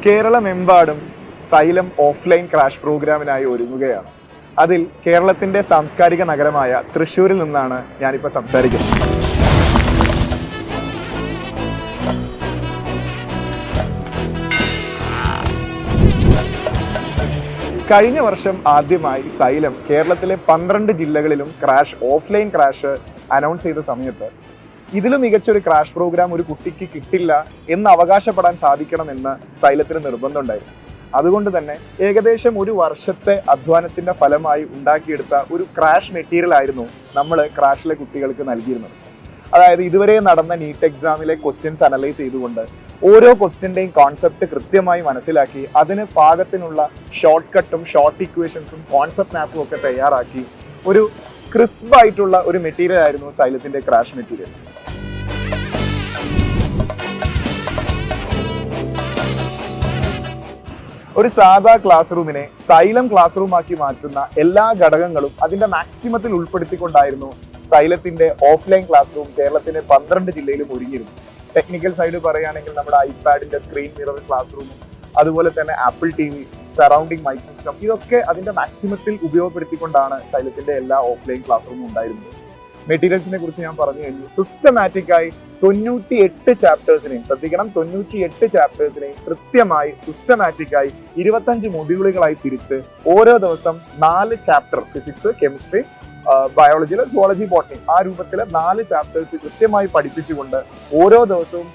കേരളമെമ്പാടും xylem offline crash പ്രോഗ്രാമിനായി ഒരുങ്ങുകയാണ്. അതിൽ കേരളത്തിന്റെ സാംസ്കാരിക നഗരമായ തൃശ്ശൂരിൽ നിന്നാണ് ഞാനിപ്പോൾ സംസാരിക്കുന്നത്. കഴിഞ്ഞ വർഷം ആദ്യമായി സൈലം കേരളത്തിലെ 12 ജില്ലകളിലും ഓഫ്ലൈൻ ക്രാഷ് അനൗൺസ് ചെയ്ത സമയത്ത് ഇതിലും മികച്ചൊരു ക്രാഷ് പ്രോഗ്രാം ഒരു കുട്ടിക്ക് കിട്ടില്ല എന്ന് അവകാശപ്പെടാൻ സാധിക്കണമെന്ന് സൈലത്തിന് നിർബന്ധമുണ്ടായിരുന്നു. അതുകൊണ്ട് തന്നെ ഏകദേശം ഒരു വർഷത്തെ അധ്വാനത്തിന്റെ ഫലമായി ഉണ്ടാക്കിയെടുത്ത ഒരു ക്രാഷ് മെറ്റീരിയൽ ആയിരുന്നു നമ്മൾ ക്രാഷിലെ കുട്ടികൾക്ക് നൽകിയിരുന്നത്. അതായത് ഇതുവരെ നടന്ന നീറ്റ് എക്സാമിലെ ക്വസ്റ്റ്യൻസ് അനലൈസ് ചെയ്തുകൊണ്ട് ഓരോ ക്വസ്റ്റ്യന്റെയും കോൺസെപ്റ്റ് കൃത്യമായി മനസ്സിലാക്കി അതിന് പാകത്തിനുള്ള ഷോർട്ട് കട്ടും ഷോർട്ട് ഇക്വേഷൻസും കോൺസെപ്റ്റ് മാപ്പും ഒക്കെ തയ്യാറാക്കി ഒരു ക്രിസ്പ് ആയിട്ടുള്ള ഒരു മെറ്റീരിയൽ ആയിരുന്നു സൈലത്തിന്റെ ക്രാഷ് മെറ്റീരിയൽ. ഒരു സാധാ ക്ലാസ് റൂമിനെ സൈലം ക്ലാസ് റൂം ആക്കി മാറ്റുന്ന എല്ലാ ഘടകങ്ങളും അതിന്റെ മാക്സിമത്തിൽ ഉൾപ്പെടുത്തിക്കൊണ്ടായിരുന്നു സൈലത്തിന്റെ ഓഫ്ലൈൻ ക്ലാസ് റൂം കേരളത്തിന്റെ 12 ജില്ലയിലും ഒരുങ്ങിയിരുന്നു. ടെക്നിക്കൽ സൈഡ് പറയുകയാണെങ്കിൽ നമ്മുടെ ഐപാഡിന്റെ സ്ക്രീൻ മിറർ ക്ലാസ് റൂമും അതുപോലെ തന്നെ Apple TV, surrounding mic system, ഇതൊക്കെ അതിന്റെ മാക്സിമത്തിൽ ഉപയോഗപ്പെടുത്തിക്കൊണ്ടാണ് സൈലത്തിന്റെ എല്ലാ ഓഫ്ലൈൻ ക്ലാസ് റൂമും ഉണ്ടായിരുന്നത്. മെറ്റീരിയൽസിനെ കുറിച്ച് ഞാൻ പറഞ്ഞു കഴിഞ്ഞു. സിസ്റ്റമാറ്റിക്കായി 98 ചാപ്റ്റേഴ്സിനെയും ശ്രദ്ധിക്കണം, 98 ചാപ്റ്റേഴ്സിനെയും കൃത്യമായി സിസ്റ്റമാറ്റിക്കായി 25 മൊഡ്യൂളുകളായി തിരിച്ച് ഓരോ ദിവസം 4 ചാപ്റ്റർ ഫിസിക്സ്, കെമിസ്ട്രി, ബയോളജിയിലെ സുവോളജി, ബോട്ടണി, ആ രൂപത്തിലെ 4 ചാപ്റ്റേഴ്സ് കൃത്യമായി പഠിപ്പിച്ചുകൊണ്ട് ഓരോ ദിവസവും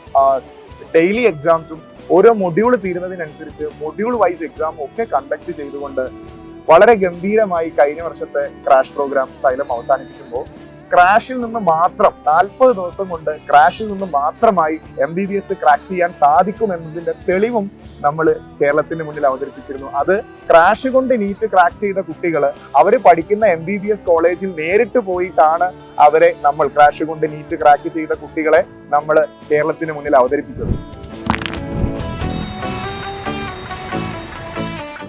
ഡെയിലി എക്സാംസും ഓരോ മൊഡ്യൂൾ തീരുന്നതിനനുസരിച്ച് മൊഡ്യൂൾ വൈസ് എക്സാമും ഒക്കെ കണ്ടക്ട് ചെയ്തുകൊണ്ട് വളരെ ഗംഭീരമായി കഴിഞ്ഞ വർഷത്തെ ക്രാഷ് പ്രോഗ്രാം സൈലം അവസാനിപ്പിക്കുമ്പോൾ ക്രാഷിൽ നിന്ന് മാത്രം 40 ദിവസം കൊണ്ട് ക്രാഷിൽ നിന്ന് മാത്രമായി MBBS ക്രാക്ക് ചെയ്യാൻ സാധിക്കുമെന്നതിന്റെ തെളിവും നമ്മൾ കേരളത്തിന് മുന്നിൽ അവതരിപ്പിച്ചിരുന്നു. അത് ക്രാഷ് കൊണ്ട് നീറ്റ് ക്രാക്ക് ചെയ്ത കുട്ടികൾ അവർ പഠിക്കുന്ന MBBS കോളേജിൽ നേരിട്ട് പോയിട്ടാണ് അവരെ നമ്മൾ ക്രാഷ് കൊണ്ട് നീറ്റ് ക്രാക്ക് ചെയ്ത കുട്ടികളെ നമ്മൾ കേരളത്തിന് മുന്നിൽ അവതരിപ്പിച്ചത്.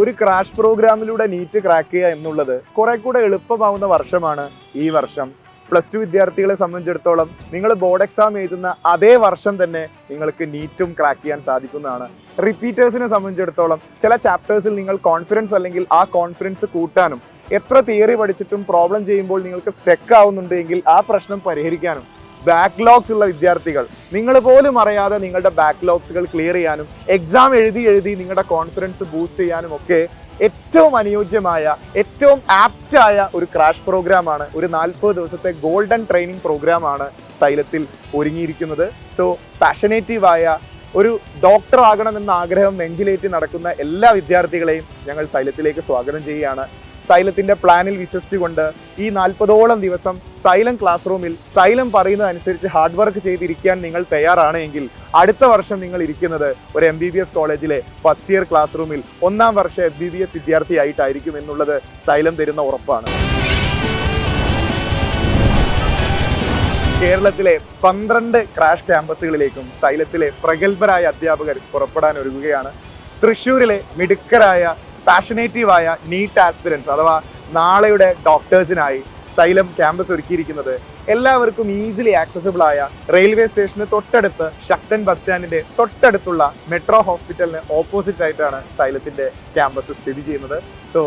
ഒരു ക്രാഷ് പ്രോഗ്രാമിലൂടെ നീറ്റ് ക്രാക്ക് ചെയ്യുക എന്നുള്ളത് കുറെ കൂടെ എളുപ്പമാവുന്ന വർഷമാണ് ഈ വർഷം. +2 വിദ്യാർത്ഥികളെ സംബന്ധിച്ചിടത്തോളം നിങ്ങൾ ബോർഡ് എക്സാം എഴുതുന്ന അതേ വർഷം തന്നെ നിങ്ങൾക്ക് നീറ്റും ക്രാക്ക് ചെയ്യാൻ സാധിക്കുന്നതാണ്. റിപ്പീറ്റേഴ്സിനെ സംബന്ധിച്ചിടത്തോളം ചില ചാപ്റ്റേഴ്സിൽ നിങ്ങൾ കോൺഫിഡൻസ് അല്ലെങ്കിൽ ആ കോൺഫിഡൻസ് കൂട്ടാനും എത്ര തിയറി പഠിച്ചിട്ടും പ്രോബ്ലം ചെയ്യുമ്പോൾ നിങ്ങൾക്ക് സ്റ്റക്ക് ആവുന്നുണ്ടെങ്കിൽ ആ പ്രശ്നം പരിഹരിക്കാനും ബാക്ക്ലോഗ്സ് ഉള്ള വിദ്യാർത്ഥികൾ നിങ്ങൾ പോലും അറിയാതെ നിങ്ങളുടെ ബാക്ക്ലോഗ്സുകൾ ക്ലിയർ ചെയ്യാനും എക്സാം എഴുതി നിങ്ങളുടെ കോൺഫിഡൻസ് ബൂസ്റ്റ് ചെയ്യാനും ഒക്കെ ഏറ്റവും അനുയോജ്യമായ ഏറ്റവും ആപ്റ്റായ ഒരു ക്രാഷ് പ്രോഗ്രാമാണ്, ഒരു 40 ദിവസത്തെ ഗോൾഡൻ ട്രെയിനിങ് പ്രോഗ്രാമാണ് സൈലത്തിൽ ഒരുങ്ങിയിരിക്കുന്നത്. സോ പാഷനേറ്റീവായ ഒരു ഡോക്ടർ ആകണമെന്ന ആഗ്രഹം നെഞ്ചിലേറ്റി നടക്കുന്ന എല്ലാ വിദ്യാർത്ഥികളെയും ഞങ്ങൾ സൈലത്തിലേക്ക് സ്വാഗതം ചെയ്യുകയാണ്. സൈലത്തിന്റെ പ്ലാനിൽ വിശ്വസിച്ചുകൊണ്ട് ഈ 40ഓളം ദിവസം സൈലം ക്ലാസ് റൂമിൽ സൈലം പറയുന്നതനുസരിച്ച് ഹാർഡ് വർക്ക് ചെയ്തിരിക്കാൻ നിങ്ങൾ തയ്യാറാണെങ്കിൽ അടുത്ത വർഷം നിങ്ങൾ ഇരിക്കുന്നത് ഒരു MBBS കോളേജിലെ ഫസ്റ്റ് ഇയർ ക്ലാസ് റൂമിൽ 1ാം വർഷ MBBS വിദ്യാർത്ഥിയായിട്ടായിരിക്കും എന്നുള്ളത് സൈലം തരുന്ന ഉറപ്പാണ്. കേരളത്തിലെ 12 ക്രാഷ് ക്യാമ്പസുകളിലേക്കും സൈലത്തിലെ പ്രഗത്ഭരായ അധ്യാപകർ പുറപ്പെടാൻ ഒരുങ്ങുകയാണ്. തൃശ്ശൂരിലെ മിടുക്കരായ പാഷനേറ്റീവായ നീറ്റ് ആസ്പിരൻസ് അഥവാ നാളെയുടെ ഡോക്ടേഴ്സിനായി സൈലം ക്യാമ്പസ് ഒരുക്കിയിരിക്കുന്നത് എല്ലാവർക്കും ഈസിലി ആക്സസിബിൾ ആയ റെയിൽവേ സ്റ്റേഷന് തൊട്ടടുത്ത് ശക്തൻ ബസ് സ്റ്റാൻഡിന്റെ തൊട്ടടുത്തുള്ള മെട്രോ ഹോസ്പിറ്റലിന് ഓപ്പോസിറ്റ് ആയിട്ടാണ് സൈലത്തിന്റെ ക്യാമ്പസ് സ്ഥിതി ചെയ്യുന്നത്. സോ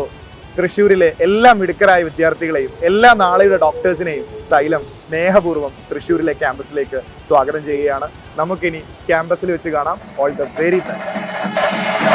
തൃശ്ശൂരിലെ എല്ലാ മിടുക്കരായ വിദ്യാർത്ഥികളെയും എല്ലാ നാളെയുടെ ഡോക്ടേഴ്സിനെയും സൈലം സ്നേഹപൂർവ്വം തൃശ്ശൂരിലെ ക്യാമ്പസിലേക്ക് സ്വാഗതം ചെയ്യുകയാണ്. നമുക്കിനി ക്യാമ്പസിൽ വെച്ച് കാണാം. All the very best.